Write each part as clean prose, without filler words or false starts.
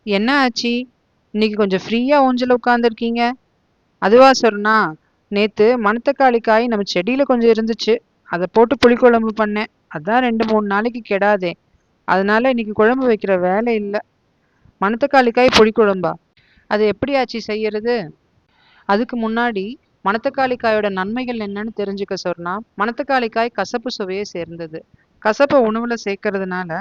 என்ன ஆச்சு? இன்னைக்கு கொஞ்சம் ஃப்ரீயா ஊஞ்சல்ல உட்காந்துருக்கீங்க. அதுவா சொன்னா, நேத்து மணத்தக்காளி காய் நம்ம செடியில கொஞ்சம் இருந்துச்சு. அத போட்டு புளிக்குழம்பு பண்ணேன். அதான் 2, 3 நாளைக்கு கெடாதே. அதனால இன்னைக்கு குழம்பு வைக்கிற வேலை இல்ல. மணத்தக்காளி காய் புளிக்குழம்பா? அது எப்படி ஆச்சி செய்யறது? அதுக்கு முன்னாடி மணத்தக்காளி காயோட நன்மைகள் என்னன்னு தெரிஞ்சுக்க சொன்னா, மணத்தக்காளி காய் கசப்பு சுவையை சேர்ந்தது. கசப்ப உணவுல சேர்க்கறதுனால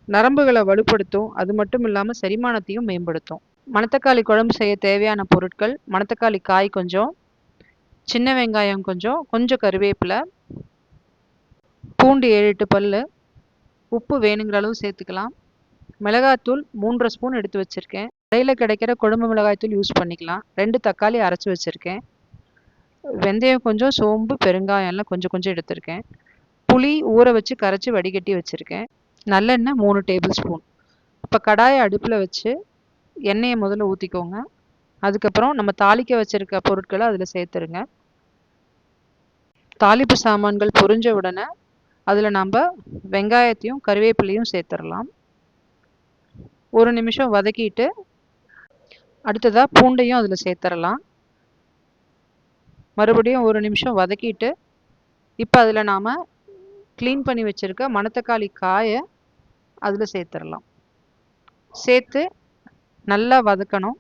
நரம்புகள வலுப்படுத்தும். அது மட்டும் இல்லாம செரிமானத்தையும் மேம்படுத்தும். மணத்தக்காளி குழம்பு செய்ய தேவையான பொருட்கள்: மணத்தக்காளி காய் கொஞ்சம், சின்ன வெங்காயம் கொஞ்சம், கொஞ்சம் கருவேப்பில, பூண்டு 7, 8 பல்லு, உப்பு வேணுங்கிற அளவு சேர்த்துக்கலாம். மிளகாத்தூள் 3 ஸ்பூன் எடுத்து வச்சிருக்கேன். கடையில கிடைக்கிற குழம்பு மிளகாய் தூள் யூஸ் பண்ணிக்கலாம். 2 தக்காளி அரைச்சு வச்சிருக்கேன். வெந்தயம் கொஞ்சம், சோம்பு, பெருங்காயம் எல்லாம் கொஞ்சம் கொஞ்சம் எடுத்திருக்கேன். புளி ஊற வச்சு கரைச்சு வடிகட்டி வச்சிருக்கேன். நல்லெண்ணெய் 3 டேபிள் ஸ்பூன். இப்போ கடாயை அடுப்புல வச்சு எண்ணெயை முதல்ல ஊற்றிக்கோங்க. அதுக்கப்புறம் நம்ம தாளிக்க வச்சிருக்க பொருட்களை அதில் சேர்த்துருங்க. தாளிப்பு சாமான்கள் பொரிஞ்ச உடனே அதில் நம்ம வெங்காயத்தையும் கருவேப்பிலையும் சேர்த்துடலாம். ஒரு நிமிஷம் வதக்கிட்டு அடுத்ததாக பூண்டையும் அதில் சேர்த்துடலாம். மறுபடியும் ஒரு நிமிஷம் வதக்கிட்டு இப்போ அதில் நாம் க்ளீன் பண்ணி வச்சுருக்க மணத்தக்காளி காயை அதில் சேர்த்துடலாம். சேர்த்து நல்லா வதக்கணும்.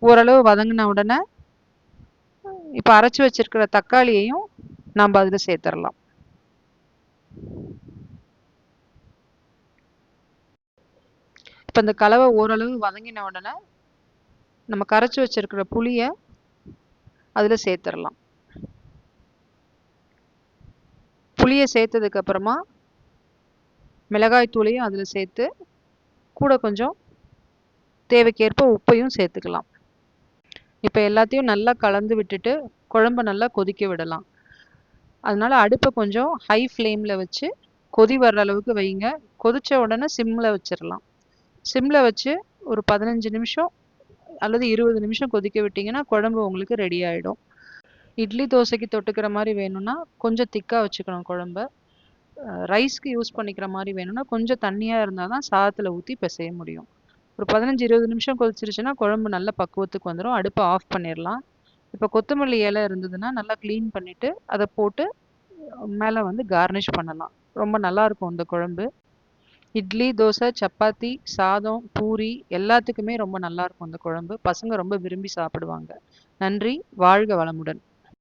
ஓரளவு வதங்கின உடனே இப்போ அரைச்சி வச்சிருக்கிற தக்காளியையும் நம்ம அதில் சேர்த்துடலாம். இப்போ இந்த கலவை ஓரளவு வதங்கின உடனே நம்ம கரைச்சி வச்சிருக்கிற புளியை அதில் சேர்த்துடலாம். புளியை சேர்த்ததுக்கு அப்புறமா மிளகாய் தூளையும் அதில் சேர்த்து கூட கொஞ்சம் தேவைக்கேற்ப உப்பையும் சேர்த்துக்கலாம். இப்போ எல்லாத்தையும் நல்லா கலந்து விட்டுட்டு குழம்பு நல்லா கொதிக்க விடலாம். அதனால அடுப்பை கொஞ்சம் ஹை ஃப்ளேமில் வச்சு கொதி வர்ற அளவுக்கு வைங்க. கொதிச்ச உடனே சிம்மில் வச்சிடலாம். சிம்மில் வச்சு ஒரு 15 நிமிஷம் அல்லது 20 நிமிஷம் கொதிக்க விட்டிங்கன்னா குழம்பு உங்களுக்கு ரெடி ஆகிடும். இட்லி தோசைக்கு தொட்டுக்கிற மாதிரி வேணும்னா கொஞ்சம் திக்காக வச்சுக்கணும் குழம்ப. ரைஸ்க்கு யூஸ் பண்ணிக்கிற மாதிரி வேணும்னா கொஞ்சம் தண்ணியாக இருந்தால் தான் சாதத்தில் ஊற்றி பிசைய முடியும். ஒரு 15-20 நிமிஷம் கொதிச்சிருச்சுன்னா குழம்பு நல்ல பக்குவத்துக்கு வந்துடும். அடுப்பை ஆஃப் பண்ணிடலாம். இப்போ கொத்தமல்லி இலை இருந்ததுன்னா நல்லா க்ளீன் பண்ணிவிட்டு அதை போட்டு மேலே வந்து கார்னிஷ் பண்ணலாம். ரொம்ப நல்லாயிருக்கும் இந்த குழம்பு. இட்லி, தோசை, சப்பாத்தி, சாதம், பூரி எல்லாத்துக்குமே ரொம்ப நல்லாயிருக்கும் இந்த குழம்பு. பசங்க ரொம்ப விரும்பி சாப்பிடுவாங்க. நன்றி. வாழ்க வளமுடன்.